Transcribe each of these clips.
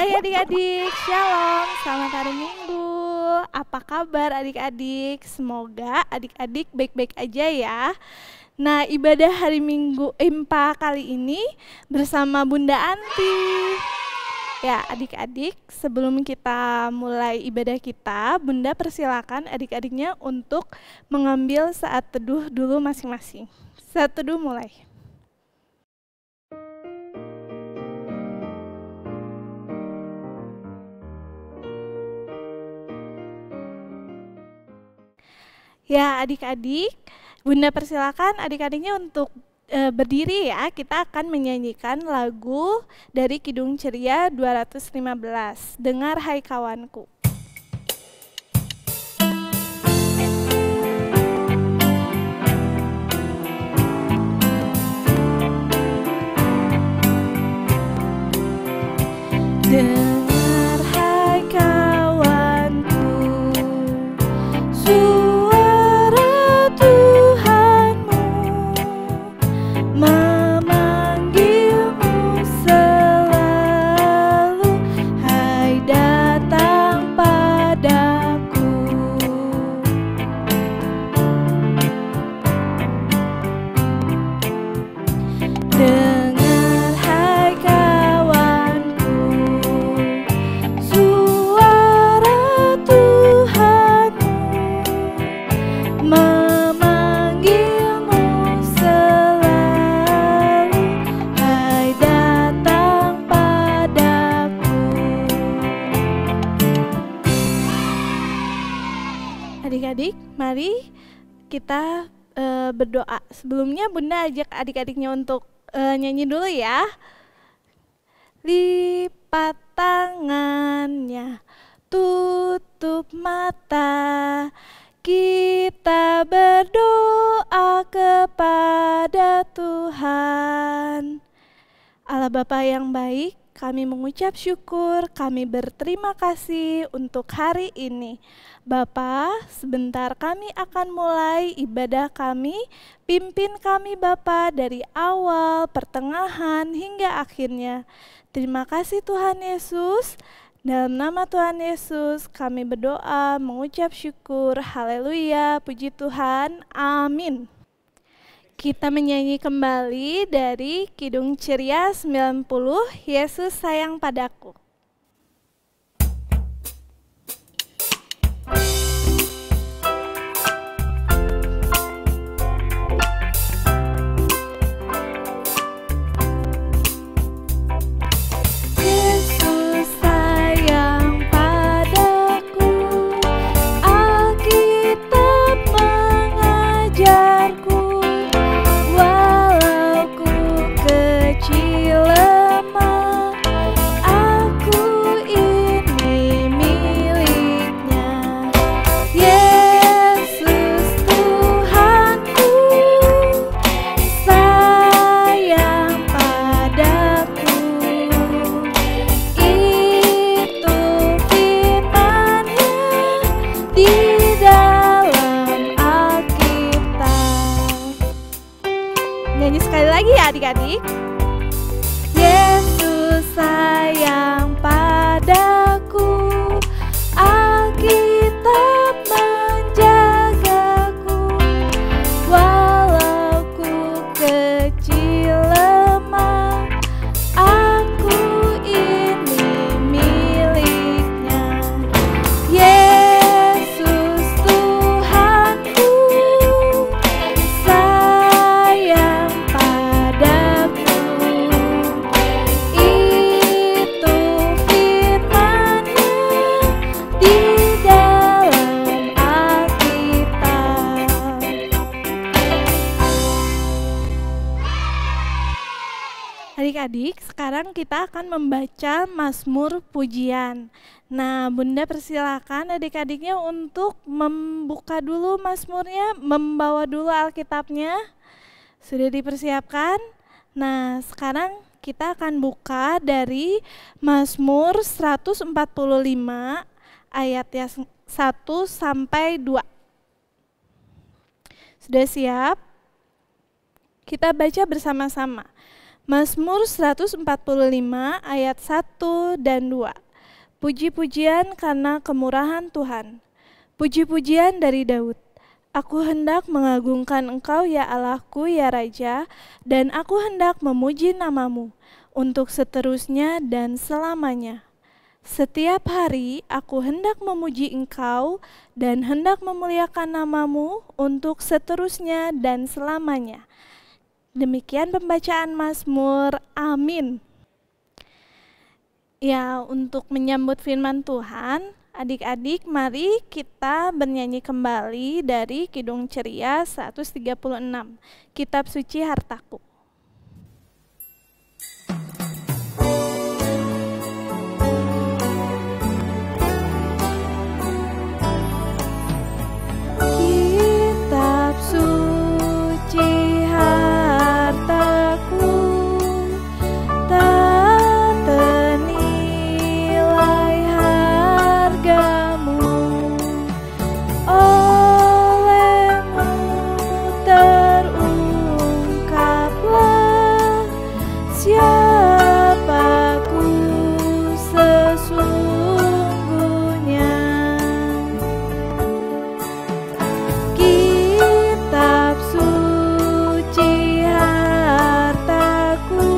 Hai adik-adik, shalom, selamat hari Minggu. Apa kabar adik-adik? Semoga adik-adik baik-baik aja ya. Nah, ibadah hari Minggu IMPA kali ini bersama Bunda Anti. Ya, adik-adik, sebelum kita mulai ibadah kita, Bunda persilakan adik-adiknya untuk mengambil saat teduh dulu masing-masing. Saat teduh mulai. Ya, adik-adik, Bunda persilakan adik-adiknya untuk berdiri ya. Kita akan menyanyikan lagu dari Kidung Ceria 215. Dengar hai kawanku. Dengar hai kawanku, memanggilmu selalu, hai datang padaku. Dengar hai kawanku, suara Tuhanmu memanggilmu selalu, hai datang padaku. Adik-adik, mari kita berdoa. Sebelumnya Bunda ajak adik-adiknya untuk nyanyi dulu ya. Lipat tangannya, tutup mata, kita berdoa kepada Tuhan. Allah Bapa yang baik, kami mengucap syukur, kami berterima kasih untuk hari ini. Bapa, sebentar kami akan mulai ibadah kami. Pimpin kami Bapa dari awal, pertengahan, hingga akhirnya. Terima kasih Tuhan Yesus. Dalam nama Tuhan Yesus kami berdoa, mengucap syukur. Haleluya, puji Tuhan. Amin. Kita menyanyi kembali dari Kidung Ceria 90, Yesus sayang padaku. Nyanyi sekali lagi ya adik-adik. Yesus sayang padaku, Alkitab menjagaku, walau ku kecil lemah, aku ini miliknya. Yesus Tuhanku, sayang padaku, itu firman-Nya di dalam Alkitab. Adik-adik, sekarang kita akan membaca Mazmur Pujian. Nah, Bunda persilakan adik-adiknya untuk membuka dulu Mazmurnya, membawa dulu Alkitabnya. Sudah dipersiapkan? Nah, sekarang kita akan buka dari Mazmur 145 ayat 1 sampai 2. Sudah siap? Kita baca bersama-sama. Mazmur 145 ayat 1 dan 2. Puji-pujian karena kemurahan Tuhan. Puji-pujian dari Daud. Aku hendak mengagungkan Engkau ya Allahku ya Raja, dan aku hendak memuji namamu untuk seterusnya dan selamanya. Setiap hari aku hendak memuji Engkau dan hendak memuliakan namamu untuk seterusnya dan selamanya. Demikian pembacaan Mazmur. Amin. Ya, untuk menyambut firman Tuhan, adik-adik mari kita bernyanyi kembali dari Kidung Ceria 136, Kitab Suci Hartaku. Kitab suci hartaku, tak ternilai hargamu, olehmu terungkaplah siapaku sesungguhnya. Kitab suci hartaku,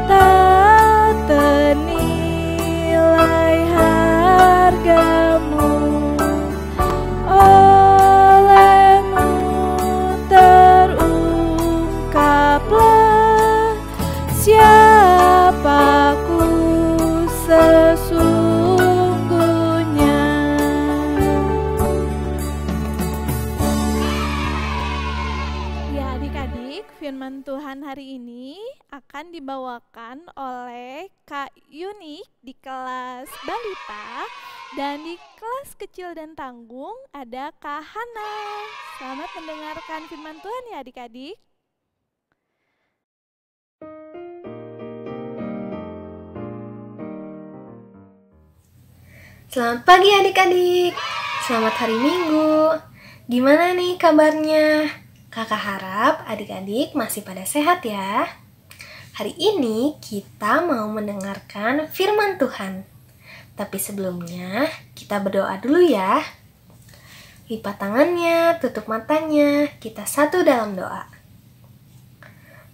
tak ternilai hargamu, olehmu terungkaplah siapaku sesungguhnya. Ya adik-adik, firman Tuhan hari ini akan dibawakan oleh Kak Yuni di kelas balita, dan di kelas kecil dan tanggung ada Kak Hana. Selamat mendengarkan firman Tuhan ya adik-adik. Selamat pagi adik-adik, selamat hari Minggu. Gimana nih kabarnya? Kakak harap adik-adik masih pada sehat ya. Hari ini kita mau mendengarkan firman Tuhan. Tapi sebelumnya kita berdoa dulu ya. Lipat tangannya, tutup matanya, kita satu dalam doa.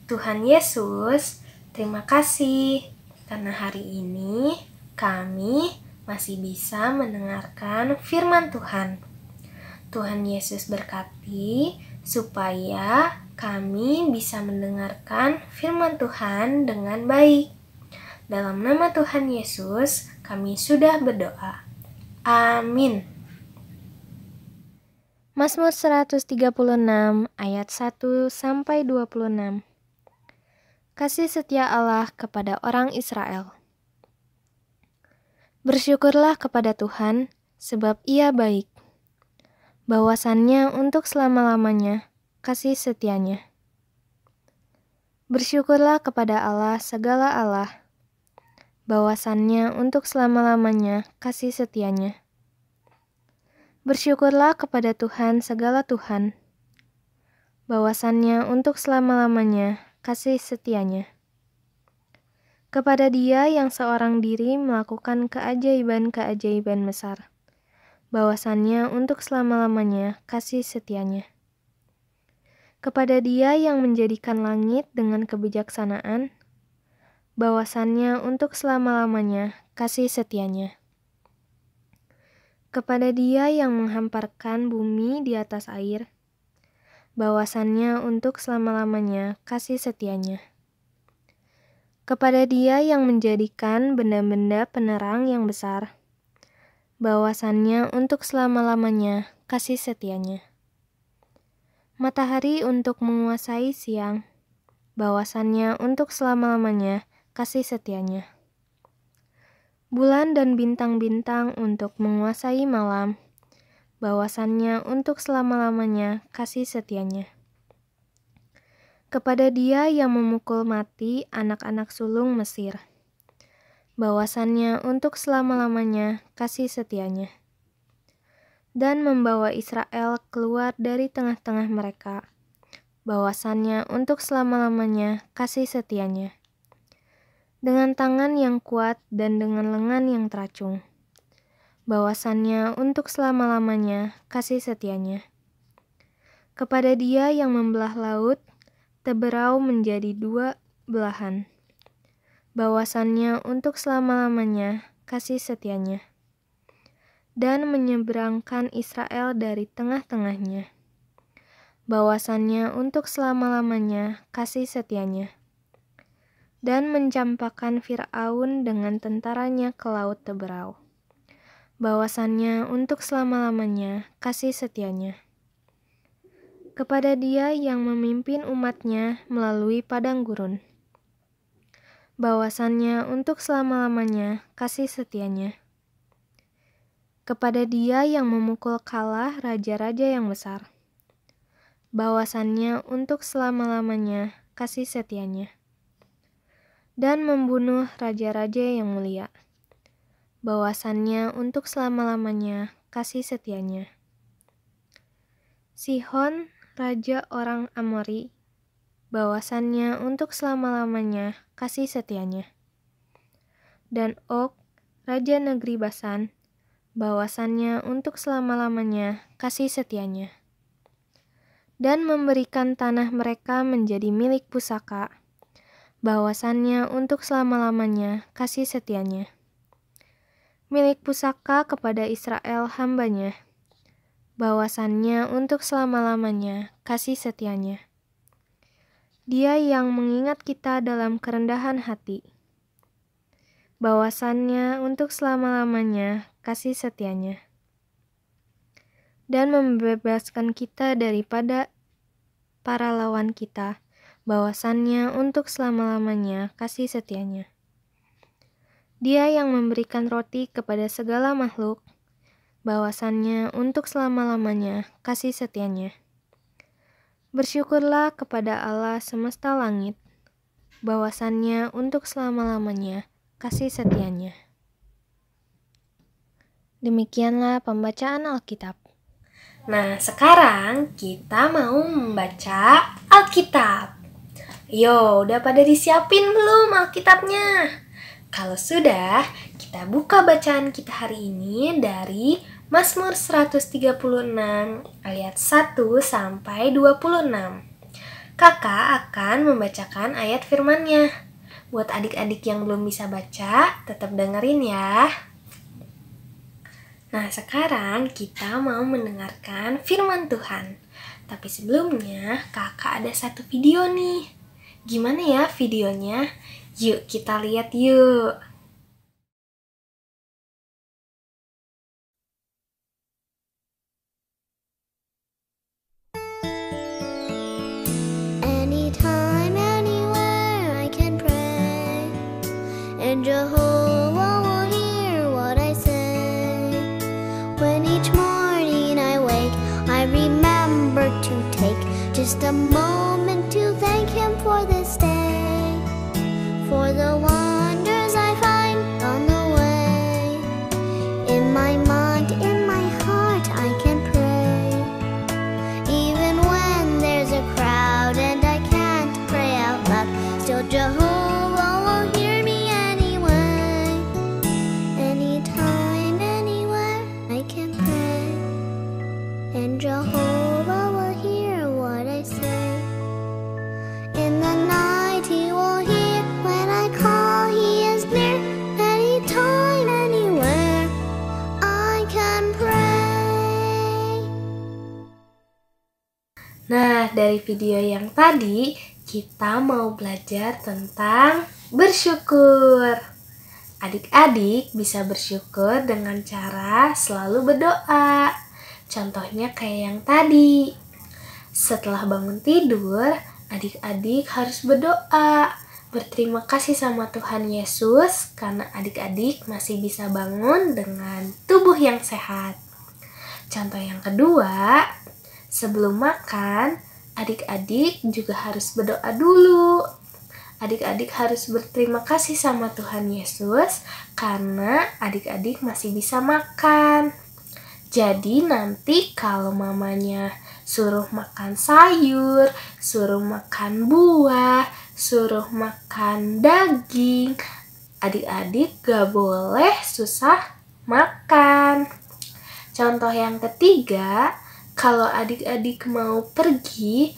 Tuhan Yesus, terima kasih karena hari ini kami masih bisa mendengarkan firman Tuhan. Tuhan Yesus berkati supaya kami bisa mendengarkan firman Tuhan dengan baik. Dalam nama Tuhan Yesus, kami sudah berdoa. Amin. Mazmur 136 ayat 1 sampai 26. Kasih setia Allah kepada orang Israel. Bersyukurlah kepada Tuhan, sebab Ia baik. Bahwasannya untuk selama-lamanya, kasih setianya. Bersyukurlah kepada Allah segala Allah. Bahwasannya untuk selama-lamanya, kasih setianya. Bersyukurlah kepada Tuhan segala Tuhan. Bahwasannya untuk selama-lamanya, kasih setianya. Kepada Dia yang seorang diri melakukan keajaiban-keajaiban besar, bahwasannya untuk selama-lamanya kasih setianya. Kepada Dia yang menjadikan langit dengan kebijaksanaan, bahwasannya untuk selama-lamanya kasih setianya. Kepada Dia yang menghamparkan bumi di atas air, bahwasannya untuk selama-lamanya kasih setianya. Kepada Dia yang menjadikan benda-benda penerang yang besar, bahwasannya untuk selama-lamanya kasih setianya. Matahari untuk menguasai siang, bahwasannya untuk selama-lamanya kasih setianya. Bulan dan bintang-bintang untuk menguasai malam, bahwasannya untuk selama-lamanya kasih setianya. Kepada Dia yang memukul mati anak-anak sulung Mesir, bahwasannya untuk selama-lamanya kasih setianya. Dan membawa Israel keluar dari tengah-tengah mereka, bahwasannya untuk selama-lamanya kasih setianya. Dengan tangan yang kuat dan dengan lengan yang teracung, bahwasannya untuk selama-lamanya kasih setianya. Kepada Dia yang membelah laut, Teberau menjadi 2 belahan, bahwasannya untuk selama-lamanya kasih setianya, dan menyeberangkan Israel dari tengah-tengahnya, bahwasannya untuk selama-lamanya kasih setianya, dan mencampakkan Fir'aun dengan tentaranya ke laut Teberau, bahwasannya untuk selama-lamanya kasih setianya. Kepada Dia yang memimpin umat-Nya melalui padang gurun, bahwasannya untuk selama-lamanya kasih setianya. Kepada Dia yang memukul kalah raja-raja yang besar, bahwasannya untuk selama-lamanya kasih setianya. Dan membunuh raja-raja yang mulia, bahwasannya untuk selama-lamanya kasih setianya. Sihon, raja orang Amori, bahwasannya untuk selama-lamanya kasih setianya. Dan Og, raja negeri Basan, bahwasannya untuk selama-lamanya kasih setianya. Dan memberikan tanah mereka menjadi milik pusaka, bahwasannya untuk selama-lamanya kasih setianya. Milik pusaka kepada Israel hamba-Nya, bahwasannya untuk selama-lamanya kasih setianya. Dia yang mengingat kita dalam kerendahan hati, bahwasannya untuk selama-lamanya kasih setianya. Dan membebaskan kita daripada para lawan kita, bahwasannya untuk selama-lamanya kasih setianya. Dia yang memberikan roti kepada segala makhluk, bahwasannya untuk selama-lamanya kasih setianya. Bersyukurlah kepada Allah semesta langit, bahwasannya untuk selama-lamanya kasih setianya. Demikianlah pembacaan Alkitab. Nah, sekarang kita mau membaca Alkitab. Yo, udah pada disiapin belum Alkitabnya? Kalau sudah, kita buka bacaan kita hari ini dari Mazmur 136 ayat 1 sampai 26. Kakak akan membacakan ayat firman-Nya. Buat adik-adik yang belum bisa baca, tetap dengerin ya. Nah, sekarang kita mau mendengarkan firman Tuhan. Tapi sebelumnya, kakak ada satu video nih. Gimana ya videonya? Yuk kita lihat yuk. Anytime, anywhere I can pray, and Jehovah will hear what I say. When each morning I wake, I remember to take just a moment to thank Him for this day, for the wonders I find on the way. In my mind, in my heart, I can pray, even when there's a crowd and I can't pray out loud. Still Jehovah will hear me anyway. Anytime, anywhere, I can pray, and Jehovah will hear what I say. In the night He will hear when I call, He is near. Anytime, anywhere, I can pray. Nah, dari video yang tadi, kita mau belajar tentang bersyukur. Adik-adik bisa bersyukur dengan cara selalu berdoa. Contohnya kayak yang tadi. Setelah bangun tidur, adik-adik harus berdoa, berterima kasih sama Tuhan Yesus karena adik-adik masih bisa bangun dengan tubuh yang sehat. Contoh yang kedua, sebelum makan, adik-adik juga harus berdoa dulu. Adik-adik harus berterima kasih sama Tuhan Yesus karena adik-adik masih bisa makan. Jadi nanti kalau mamanya suruh makan sayur, suruh makan buah, suruh makan daging, adik-adik gak boleh susah makan. Contoh yang ketiga, kalau adik-adik mau pergi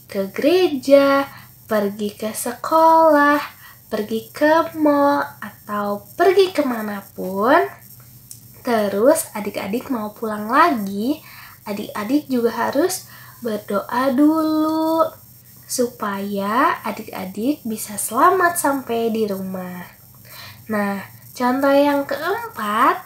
ke gereja, pergi ke sekolah, pergi ke mall, atau pergi kemanapun, terus adik-adik mau pulang lagi, adik-adik juga harus berdoa dulu supaya adik-adik bisa selamat sampai di rumah. Nah, contoh yang keempat,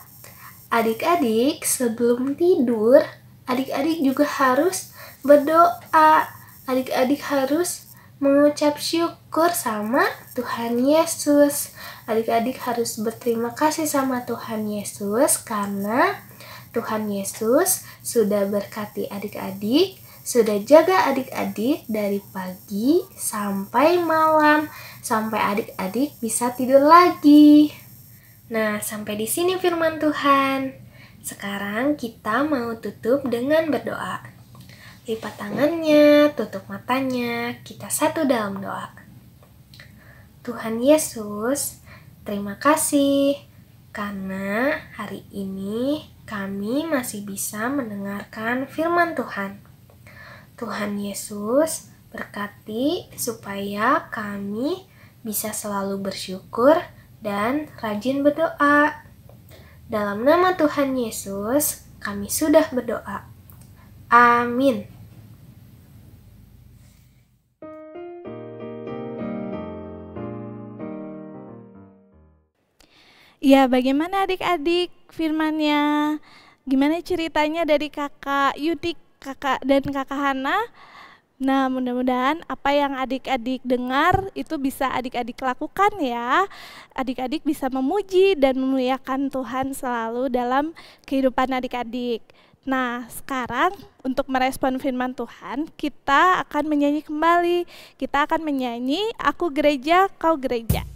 adik-adik sebelum tidur, adik-adik juga harus berdoa. Adik-adik harus mengucap syukur sama Tuhan Yesus. Adik-adik harus berterima kasih sama Tuhan Yesus karena Tuhan Yesus sudah berkati adik-adik, sudah jaga adik-adik dari pagi sampai malam, sampai adik-adik bisa tidur lagi. Nah, sampai di sini firman Tuhan. Sekarang kita mau tutup dengan berdoa. Lipat tangannya, tutup matanya, kita satu dalam doa. Tuhan Yesus, terima kasih karena hari ini kami masih bisa mendengarkan firman Tuhan. Tuhan Yesus, berkati supaya kami bisa selalu bersyukur dan rajin berdoa. Dalam nama Tuhan Yesus, kami sudah berdoa. Amin. Ya, bagaimana adik-adik firmannya? Gimana ceritanya dari kakak Yudik, kakak dan kakak Hana? Nah, mudah-mudahan apa yang adik-adik dengar itu bisa adik-adik lakukan ya. Adik-adik bisa memuji dan memuliakan Tuhan selalu dalam kehidupan adik-adik. Nah, sekarang untuk merespon firman Tuhan, kita akan menyanyi kembali. Kita akan menyanyi Aku Gereja, Kau Gereja.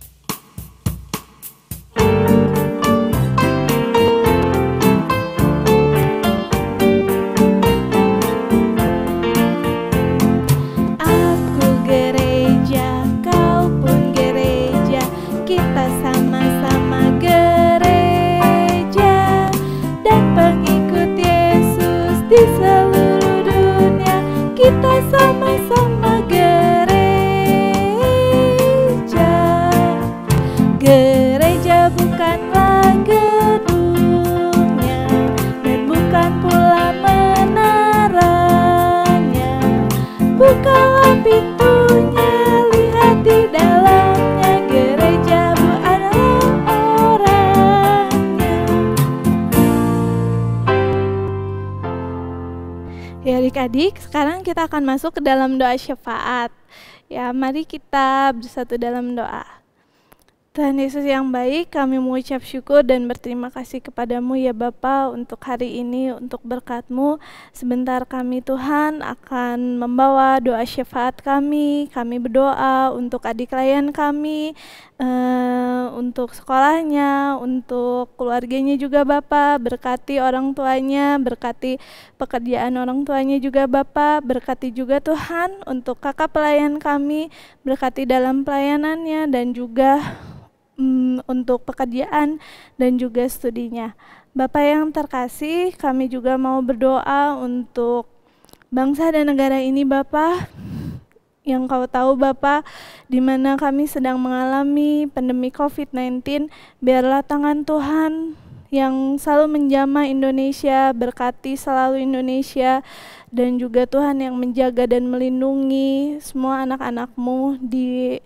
Di seluruh dunia kita sama-sama gereja. Gereja bukanlah gedungnya dan bukan pula menaranya. Bukalah pintunya, lihat di dalamnya. Gereja adalah orangnya. Ya adik-adik, sekarang kita akan masuk ke dalam doa syafaat. Ya, mari kita bersatu dalam doa. Tuhan Yesus yang baik, kami mengucap syukur dan berterima kasih kepadamu ya Bapa untuk hari ini, untuk berkat-Mu. Sebentar kami Tuhan akan membawa doa syafaat kami berdoa untuk adik klien kami, untuk sekolahnya, untuk keluarganya juga Bapa, berkati orang tuanya, berkati pekerjaan orang tuanya juga Bapa, berkati juga Tuhan untuk kakak pelayan kami, berkati dalam pelayanannya dan juga untuk pekerjaan dan juga studinya. Bapak yang terkasih, kami juga mau berdoa untuk bangsa dan negara ini Bapak. Yang Kau tahu Bapak, di mana kami sedang mengalami pandemi COVID-19, biarlah tangan Tuhan yang selalu menjamah Indonesia, berkati selalu Indonesia, dan juga Tuhan yang menjaga dan melindungi semua anak-anak-Mu di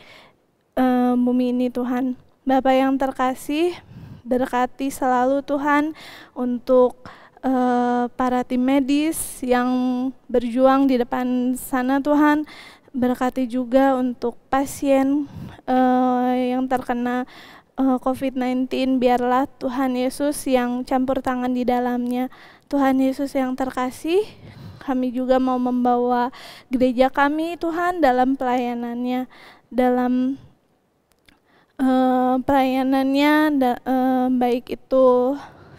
bumi ini Tuhan. Bapak yang terkasih, berkati selalu Tuhan untuk para tim medis yang berjuang di depan sana Tuhan. Berkati juga untuk pasien yang terkena COVID-19, biarlah Tuhan Yesus yang campur tangan di dalamnya. Tuhan Yesus yang terkasih, kami juga mau membawa gereja kami Tuhan dalam pelayanannya, baik itu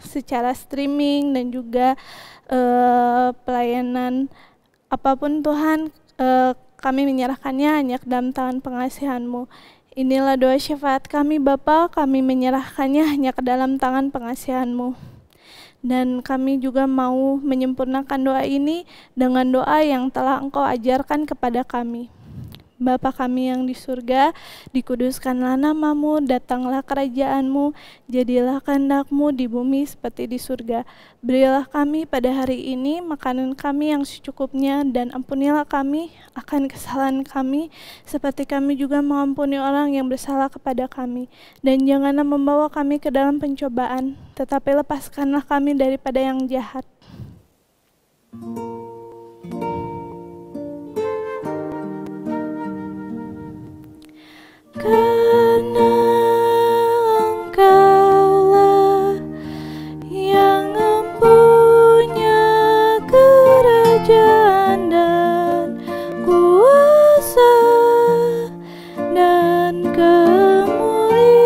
secara streaming dan juga pelayanan apapun Tuhan, kami menyerahkannya hanya ke dalam tangan pengasihan-Mu. Inilah doa syafaat kami Bapa, kami menyerahkannya hanya ke dalam tangan pengasihan-Mu. Dan kami juga mau menyempurnakan doa ini dengan doa yang telah Engkau ajarkan kepada kami. Bapa kami yang di surga, dikuduskanlah nama-Mu, datanglah kerajaan-Mu, jadilah kehendak-Mu di bumi seperti di surga. Berilah kami pada hari ini makanan kami yang secukupnya, dan ampunilah kami akan kesalahan kami, seperti kami juga mengampuni orang yang bersalah kepada kami. Dan janganlah membawa kami ke dalam pencobaan, tetapi lepaskanlah kami daripada yang jahat. Karena Engkaulah yang mempunyai kerajaan dan kuasa dan kemuliaan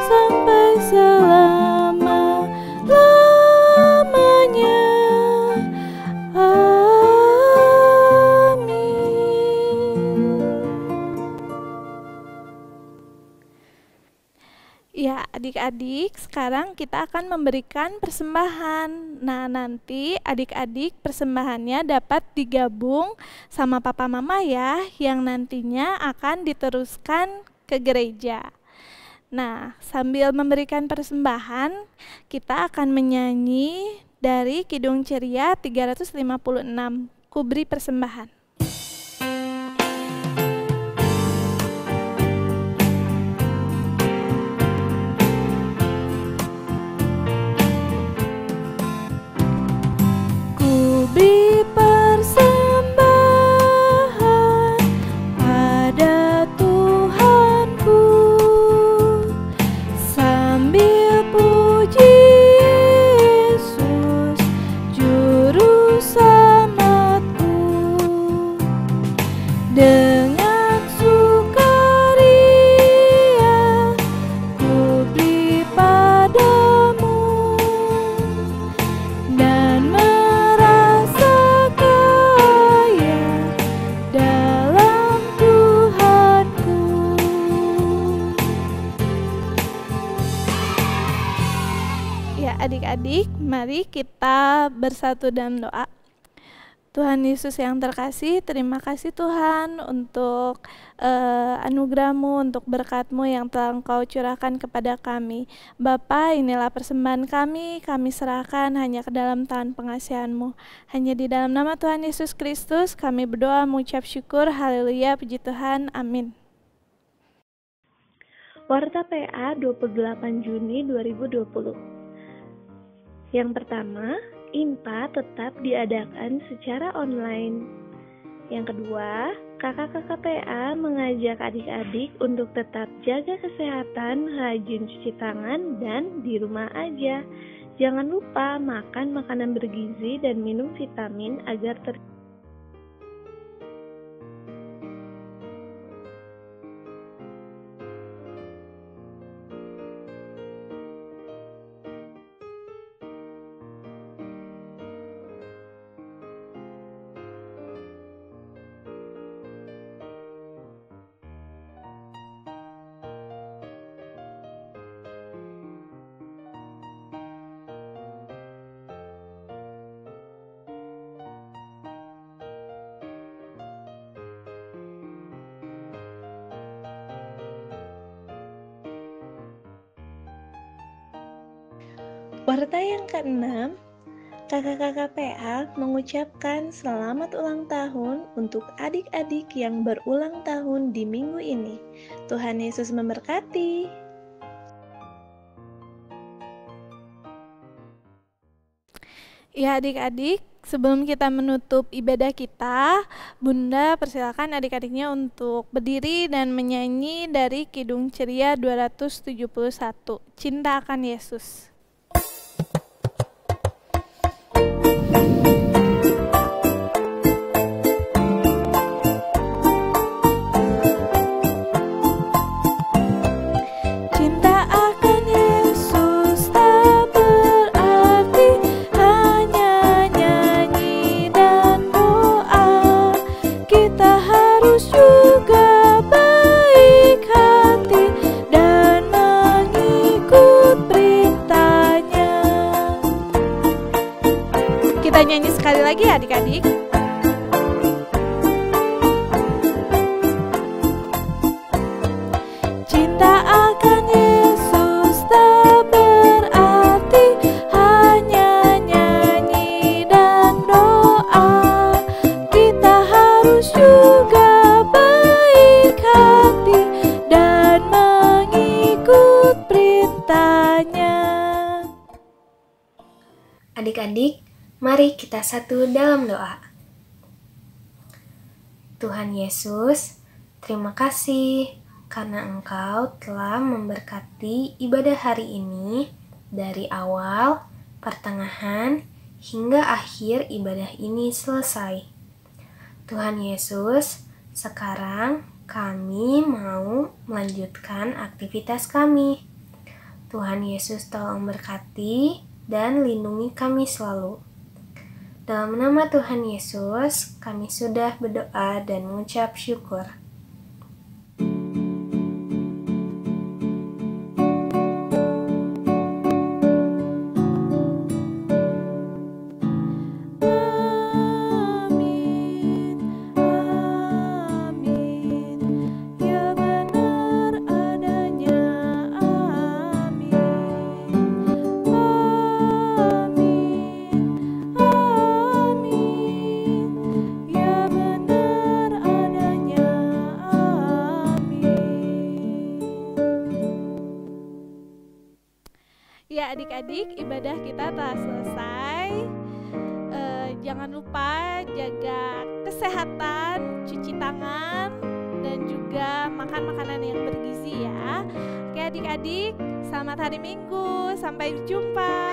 sampai selama-lamanya. Ya, adik-adik, sekarang kita akan memberikan persembahan. Nah, nanti adik-adik persembahannya dapat digabung sama papa mama ya, yang nantinya akan diteruskan ke gereja. Nah, sambil memberikan persembahan, kita akan menyanyi dari Kidung Ceria 356, Ku Beri Persembahan. Beri persembahan pada Tuhanku, sambil puji Yesus Juru Selamatku, dengan sukaria ku beri padamu, dan adik-adik, mari kita bersatu dalam doa. Tuhan Yesus yang terkasih, terima kasih Tuhan untuk anugerah-Mu, untuk berkat-Mu yang telah Engkau curahkan kepada kami. Bapa, inilah persembahan kami serahkan hanya ke dalam tangan pengasihan-Mu. Hanya di dalam nama Tuhan Yesus Kristus kami berdoa mengucap syukur, haleluya, puji Tuhan, amin. Warta PA 28 Juni 2020. Yang pertama, IMPA tetap diadakan secara online. Yang kedua, kakak-kakak PA mengajak adik-adik untuk tetap jaga kesehatan, rajin cuci tangan, dan di rumah aja. Jangan lupa makan makanan bergizi dan minum vitamin agar Warta yang ke-6, kakak-kakak PA mengucapkan selamat ulang tahun untuk adik-adik yang berulang tahun di minggu ini. Tuhan Yesus memberkati. Ya adik-adik, sebelum kita menutup ibadah kita, Bunda persilakan adik-adiknya untuk berdiri dan menyanyi dari Kidung Ceria 271, Cinta Akan Yesus. Cinta akan Yesus Kita nyanyi sekali lagi ya adik-adik. Cinta akan Yesus tak berarti hanya nyanyi dan doa. Kita harus juga baik hati dan mengikut perintahnya. Adik-adik, mari kita satu dalam doa. Tuhan Yesus, terima kasih karena Engkau telah memberkati ibadah hari ini dari awal, pertengahan, hingga akhir ibadah ini selesai. Tuhan Yesus, sekarang kami mau melanjutkan aktivitas kami. Tuhan Yesus tolong berkati dan lindungi kami selalu. Dalam nama Tuhan Yesus, kami sudah berdoa dan mengucap syukur. Ya adik-adik, ibadah kita telah selesai. Jangan lupa jaga kesehatan, cuci tangan, dan juga makan makanan yang bergizi ya. Oke adik-adik, selamat hari Minggu, sampai jumpa.